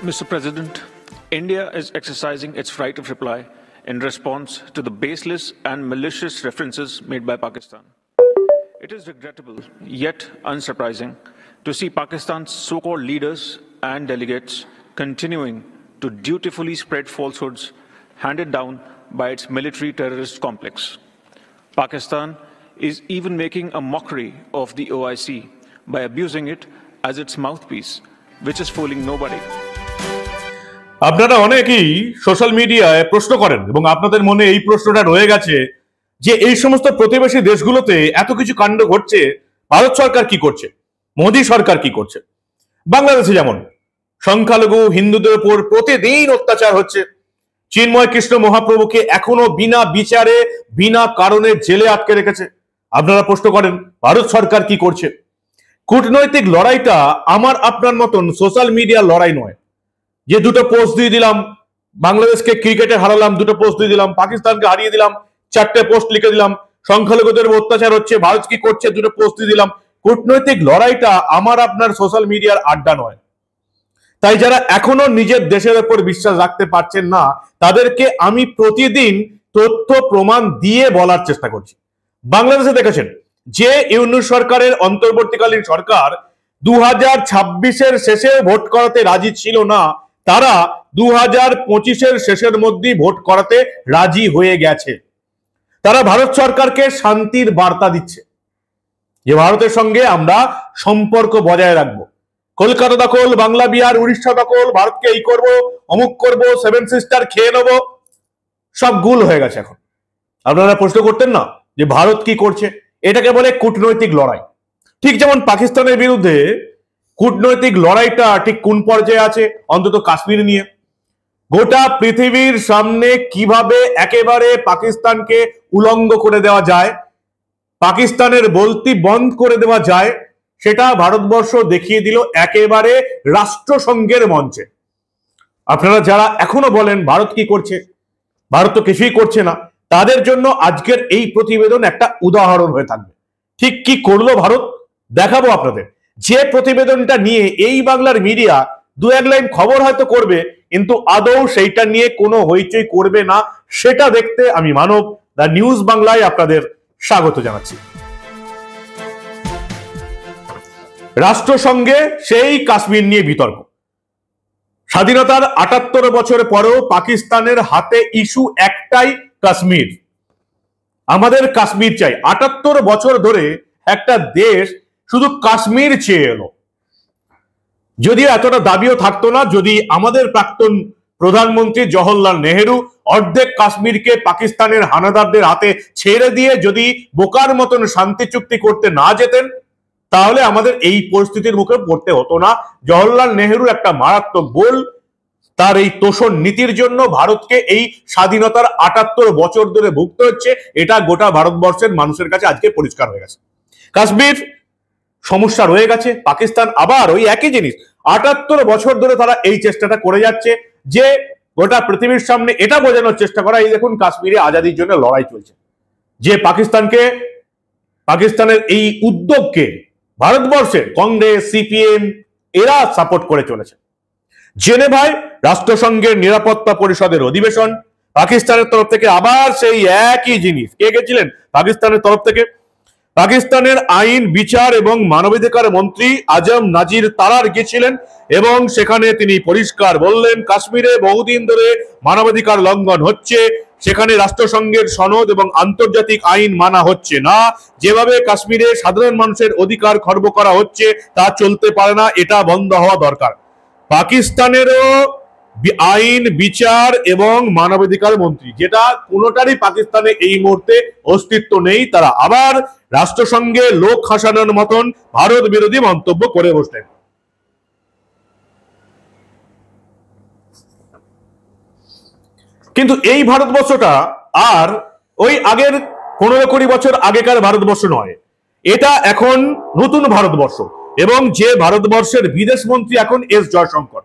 Mr. President, India is exercising its right of reply in response to the baseless and malicious references made by Pakistan. It is regrettable, yet unsurprising, to see Pakistan's so-called leaders and delegates continuing to dutifully spread falsehoods handed down by its military terrorist complex. Pakistan is even making a mockery of the OIC by abusing it as its mouthpiece, which is fooling nobody. আপনারা অনেকেই social মিডিয়ায় প্রশ্ন করেন এবং আপনাদের মনে এই প্রশ্নটা রয়ে গেছে যে এই সমস্ত প্রতিবেশী দেশগুলোতে এত কিছু কাণ্ড ঘটছে, ভারত সরকার কি করছে, মোদী সরকার কি করছে। বাংলাদেশে যেমন সংখ্যালঘু হিন্দুদের উপর প্রতিদিন অত্যাচার হচ্ছে, চিন্ময় কৃষ্ণ মহাপ্রভুকে এখনো বিনা বিচারে বিনা কারণে জেলে আটকে রেখেছে। আপনারা প্রশ্ন করেন ভারত সরকার কি করছে। কূটনৈতিক লড়াইটা আমার আপনার মতন সোশ্যাল মিডিয়ার লড়াই নয়, যে দুটো পোস্ট দিয়ে দিলাম, বাংলাদেশকে ক্রিকেটে হারালাম, দুটো পোস্ট দিয়ে দিলাম, পাকিস্তানকে হারিয়ে দিলাম, চারটে পোস্ট লিখে দিলাম, সংখ্যালঘুদের অত্যাচার হচ্ছে, ভারত কি করছে, দুটো পোস্ট দিয়ে দিলাম। কূটনৈতিক লড়াইটা আমার আপনার সোশ্যাল মিডিয়ার আড্ডা নয়। তাই যারা এখনো নিজের দেশের উপর বিশ্বাস রাখতে পারছেন না, তাদেরকে আমি প্রতিদিন তথ্য প্রমাণ দিয়ে বলার চেষ্টা করছি। বাংলাদেশে দেখেছেন যে ইউনূস সরকারের অন্তর্বর্তীকালীন সরকার 2026-এর শেষে ভোট করাতে রাজি ছিল না, তারা 2025-এর শেষের মধ্যেই ভোট করাতে রাজি হয়ে গেছে। তারা ভারত সরকারকে শান্তির বার্তা দিচ্ছে যে ভারতের সঙ্গে আমরা সম্পর্ক বজায় রাখবো। কলকাতা দখল, বাংলা বিহার, উড়িষ্যা দখল, ভারতকে এই করবো, অমুক করবো, সেভেন সিস্টার খেয়ে নেবো, সব গুল হয়ে গেছে এখন। আপনারা প্রশ্ন করতেন না যে ভারত কি করছে, এটাকে বলে কূটনৈতিক লড়াই। ঠিক যেমন পাকিস্তানের বিরুদ্ধে কূটনৈতিক লড়াইটা ঠিক কোন পর্যায়ে আছে, অন্তত কাশ্মীর নিয়ে গোটা পৃথিবীর সামনে কিভাবে একেবারে পাকিস্তানকে উলঙ্গ করে দেওয়া যায়, পাকিস্তানের বলতি বন্ধ করে দেওয়া যায়, সেটা ভারতবর্ষ দেখিয়ে দিল একেবারে রাষ্ট্রসংঘের মঞ্চে। আপনারা যারা এখনো বলেন ভারত কি করছে, ভারত তো কিছুই করছে না, তাদের জন্য আজকের এই প্রতিবেদন একটা উদাহরণ হয়ে থাকবে। ঠিক কি করলো ভারত দেখাবো আপনাদের। যে প্রতিবেদনটা নিয়ে এই বাংলার মিডিয়া দু এক লাইন খবর হয়তো করবে, কিন্তু আদৌ সেইটা নিয়ে কোনো হইচই করবে না, সেটা দেখতে আমি মানব দ্য নিউজ বাংলায় আপনাদের স্বাগত জানাচ্ছি। রাষ্ট্রসংঘে সেই কাশ্মীর নিয়ে বিতর্ক। স্বাধীনতার ৭৮ বছর পরেও পাকিস্তানের হাতে ইস্যু একটাই, কাশ্মীর। আমাদের কাশ্মীর চাই। ৭৮ বছর ধরে একটা দেশ শুধু কাশ্মীর চেয়ে এলো। যদিও এতটা দাবিও থাকতো না যদি আমাদের প্রাক্তন প্রধানমন্ত্রী জওহরলাল নেহেরু অর্ধেক কাশ্মীরকে পাকিস্তানের হানাদারদের হাতে ছেড়ে দিয়ে যদি বোকার মতন শান্তি চুক্তি করতে না যেতেন, তাহলে আমাদের এই পরিস্থিতির মুখে পড়তে হতো না। জওহরলাল নেহেরুর একটা মারাত্মক ভুল, তার এই তোষণ নীতির জন্য ভারতকে এই স্বাধীনতার ৭৮ বছর ধরে ভুগতে হচ্ছে। এটা গোটা ভারতবর্ষের মানুষের কাছে আজকে পরিষ্কার হয়ে গেছে। কাশ্মীর সমস্যা রয়ে গেছে, পাকিস্তান আবার ওই একই জিনিস। ৭৮ বছর ধরে তারা এই চেষ্টাটা করে যাচ্ছে যে গোটা পৃথিবীর সামনে এটা বোঝানোর চেষ্টা করা, এই দেখুন কাশ্মীরে আজাদির জন্য লড়াই চলছে। যে পাকিস্তানের এই উদ্যোগকে ভারতবর্ষের কংগ্রেস, সিপিএম এরা সাপোর্ট করে চলেছে। জেনেভায় রাষ্ট্রসংঘের নিরাপত্তা পরিষদের অধিবেশন, পাকিস্তানের তরফ থেকে আবার সেই একই জিনিস। কে গেছিলেন পাকিস্তানের তরফ থেকে? পাকিস্তানের আইন, বিচার এবং মানবাধিকার মন্ত্রী আজম নাজির তারার গেছিলেন এবং সেখানে তিনি পরিষ্কার বললেন কাশ্মীরে বহুদিন ধরে মানবাধিকার লঙ্ঘন হচ্ছে, সেখানে রাষ্ট্রসংঘের সনদ এবং আন্তর্জাতিক আইন মানা হচ্ছে না, যেভাবে কাশ্মীরে সাধারণ মানুষের অধিকার খর্ব করা হচ্ছে তা চলতে পারে না, এটা বন্ধ হওয়া দরকার। পাকিস্তানেরও আইন, বিচার এবং মানবাধিকার মন্ত্রী, যেটা কোনোটারই পাকিস্তানে এই মুহূর্তে অস্তিত্ব নেই, তারা আবার রাষ্ট্রসংঘে লোক হাসানোর মতন ভারত বিরোধী মন্তব্য করে বসলেন। কিন্তু এই ভারতবর্ষটা আর ওই আগের 15-20 বছর আগেকার ভারতবর্ষ নয়, এটা এখন নতুন ভারতবর্ষ। এবং যে ভারতবর্ষের বিদেশ মন্ত্রী এখন এস জয়শঙ্কর,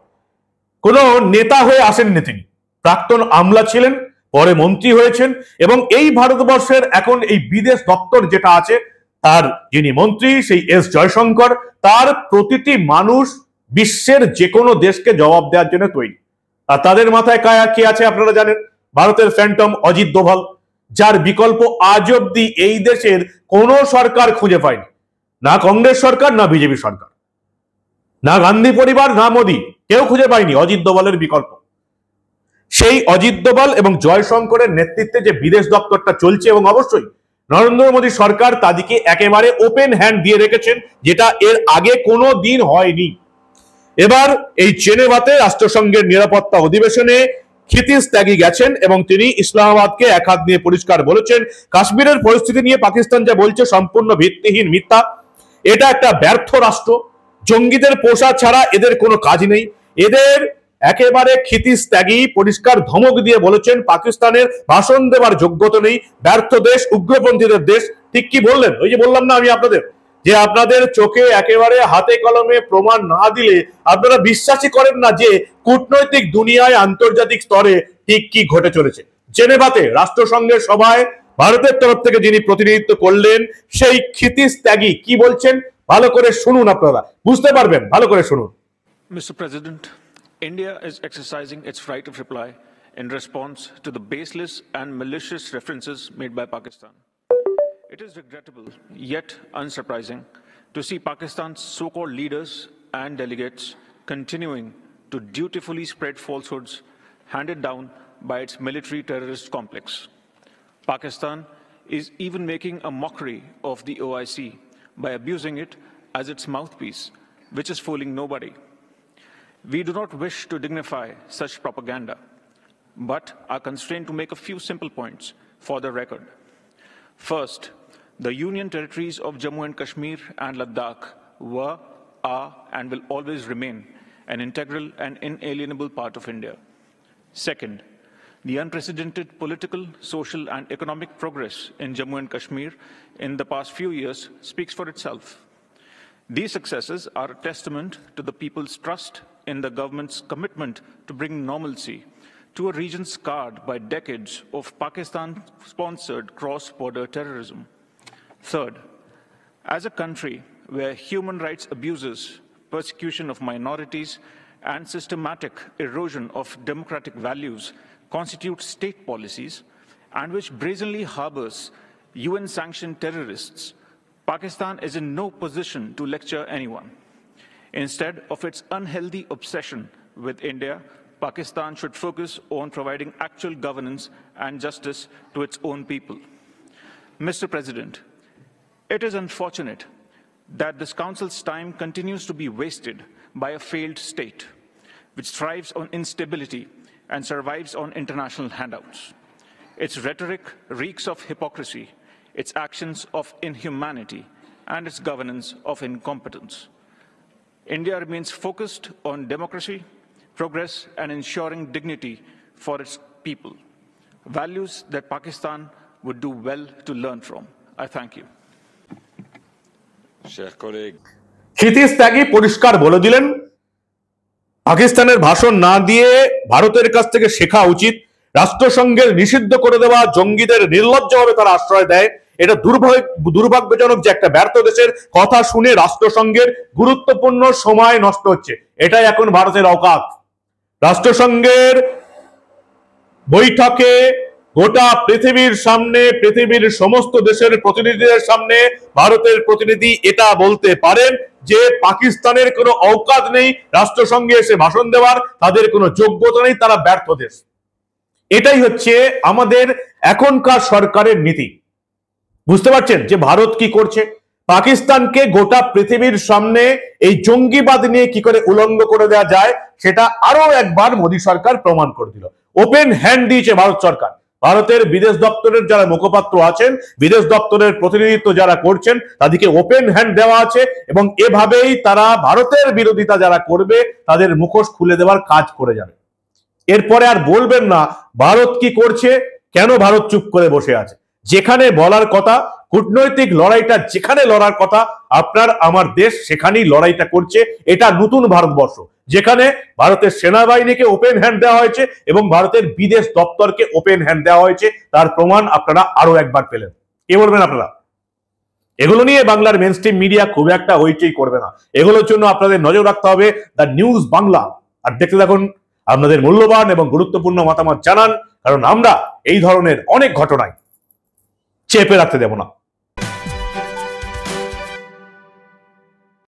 কোন নেতা হয়ে আসেননি তিনি, প্রাক্তন আমলা ছিলেন, পরে মন্ত্রী হয়েছেন। এবং এই ভারতবর্ষের এখন এই বিদেশ দপ্তর যেটা আছে, তার যিনি মন্ত্রী সেই এস জয়শঙ্কর, তার প্রতিটি মানুষ বিশ্বের যে কোনো দেশকে জবাব দেওয়ার জন্য তৈরি। আর তাদের মাথায় কে আছে আপনারা জানেন, ভারতের ফ্যান্টম অজিত দোভাল, যার বিকল্প আজ অব্দি এই দেশের কোনো সরকার খুঁজে পায়নি, না কংগ্রেস সরকার, না বিজেপি সরকার, না গান্ধী পরিবার, না মোদী, কেউ খুঁজে পায়নি অজিত দোভালের বিকল্প। সেই অজিত দোভাল এবং জয়শঙ্করের নেতৃত্বে যে বিদেশ দপ্তরটা চলছে, এবং অবশ্যই নরেন্দ্র মোদী সরকার তাদেরকে একেবারে ওপেন হ্যান্ড দিয়ে রেখেছেন, যেটা এর আগে কোনো দিন হয়নি। এবার এই জেনেভাতে রাষ্ট্রসংঘের নিরাপত্তা অধিবেশনে ক্ষিতিশ ত্যাগী গেছেন এবং তিনি ইসলামাবাদকে এক হাত নিয়ে পরিষ্কার বলেছেন, কাশ্মীরের পরিস্থিতি নিয়ে পাকিস্তান যা বলছে সম্পূর্ণ ভিত্তিহীন, মিথ্যা। এটা একটা ব্যর্থ রাষ্ট্র, জঙ্গিদের পোষা ছাড়া এদের কোনো কাজ নেই। এদের একেবারে ক্ষিতিশ ত্যাগী পরিষ্কার ধমক দিয়ে বলেছেন পাকিস্তানের ভাষণ দেওয়ার যোগ্যতা নেই, ব্যর্থ দেশ, উগ্রপন্থীদের দেশ। ঠিক কি বললেন? ওই যে বললাম না আমি আপনাদের, যে আপনাদের চোখে একেবারে হাতে কলমে প্রমাণ না দিলে আপনারা বিশ্বাসই করেন না যে কূটনৈতিক দুনিয়ায় আন্তর্জাতিক স্তরে ঠিক কি ঘটে চলেছে। জেনেভাতে রাষ্ট্রসংঘের সভায় ভারতের তরফ থেকে যিনি প্রতিনিধিত্ব করলেন, সেই ক্ষিতিশ ত্যাগী কি বলছেন ভালো করে শুনুন, আপনারা বুঝতে পারবেন, ভালো করে শুনুন। Mr. President, India is exercising its right of reply in response to the baseless and malicious references made by Pakistan. It is regrettable, yet unsurprising, to see Pakistan's so-called leaders and delegates continuing to dutifully spread falsehoods handed down by its military terrorist complex. Pakistan is even making a mockery of the OIC by abusing it as its mouthpiece, which is fooling nobody. We do not wish to dignify such propaganda, but are constrained to make a few simple points for the record. First, the Union territories of Jammu and Kashmir and Ladakh were, are, and will always remain an integral and inalienable part of India. Second, the unprecedented political, social, and economic progress in Jammu and Kashmir in the past few years speaks for itself. These successes are a testament to the people's trust in the government's commitment to bring normalcy to a region scarred by decades of Pakistan-sponsored cross-border terrorism. Third, as a country where human rights abuses, persecution of minorities, and systematic erosion of democratic values constitute state policies, and which brazenly harbors UN-sanctioned terrorists, Pakistan is in no position to lecture anyone. Instead of its unhealthy obsession with India, Pakistan should focus on providing actual governance and justice to its own people. Mr. President, it is unfortunate that this Council's time continues to be wasted by a failed state, which thrives on instability and survives on international handouts. Its rhetoric reeks of hypocrisy, its actions of inhumanity, and its governance of incompetence. India remains focused on democracy, progress, and ensuring dignity for its people, values that Pakistan would do well to learn from. I thank you. Kshitish ত্যাগী পরিষ্কার বলে দিলেন, পাকিস্তানের ভাষণ না দিয়ে ভারতের কাছ থেকে শেখা উচিত। রাষ্ট্রসংঘের নিষিদ্ধ করে দেওয়া জঙ্গিদের নির্লজ্জভাবে তারা আশ্রয় দেয়। এটা দুর্ভাগ্যজনক যে একটা ব্যর্থ দেশের কথা শুনে রাষ্ট্রসংঘের গুরুত্বপূর্ণ সময় নষ্ট হচ্ছে। এটাই এখন ভারতের অকাত। রাষ্ট্রসংঘের বৈঠকে গোটা পৃথিবীর সামনে, পৃথিবীর সমস্ত দেশের প্রতিনিধিদের সামনে ভারতের প্রতিনিধি এটা বলতে পারেন যে পাকিস্তানের কোনো অকাত নেই রাষ্ট্রসংঘে এসে ভাষণ দেওয়ার, তাদের কোনো যোগ্যতা নেই, তারা ব্যর্থ দেশ। এটাই হচ্ছে আমাদের এখনকার সরকারের নীতি। বুঝতে পারছেন যে ভারত কি করছে? পাকিস্তানকে গোটা পৃথিবীর সামনে এই জঙ্গিবাদ নিয়ে কি করে উলঙ্গ করে দেওয়া যায় সেটা আরো একবার মোদী সরকার প্রমাণ করে দিল। ওপেন হ্যান্ড দিয়েছে ভারত সরকার। ভারতের বিদেশ দপ্তরের যারা মুখপাত্র আছেন, বিদেশ দপ্তরের প্রতিনিধিত্ব যারা করছেন, তাদেরকে ওপেন হ্যান্ড দেওয়া আছে এবং এভাবেই তারা ভারতের বিরোধিতা যারা করবে তাদের মুখোশ খুলে দেওয়ার কাজ করে যাবে। এরপরে আর বলবেন না ভারত কি করছে, কেন ভারত চুপ করে বসে আছে। যেখানে বলার কথা, কূটনৈতিক লড়াইটা যেখানে লড়ার কথা আপনার আমার দেশ সেখানেই লড়াইটা করছে। এটা নতুন ভারতবর্ষ, যেখানে ভারতের সেনাবাহিনীকে ওপেন হ্যান্ড দেওয়া হয়েছে এবং ভারতের বিদেশ দপ্তরকে ওপেন হ্যান্ড দেওয়া হয়েছে। তার প্রমাণ আপনারা আরো একবার পেলেন। কে বলবেন আপনারা? এগুলো নিয়ে বাংলার মেন স্ট্রিম মিডিয়া খুব একটা হইচই করবে না। এগুলোর জন্য আপনাদের নজর রাখতে হবে দ্য নিউজ বাংলা। আর দেখতে থাকুন, আপনাদের মূল্যবান এবং গুরুত্বপূর্ণ মতামত জানান, কারণ আমরা এই ধরনের অনেক ঘটনায় চেপে রাখতে দেব না।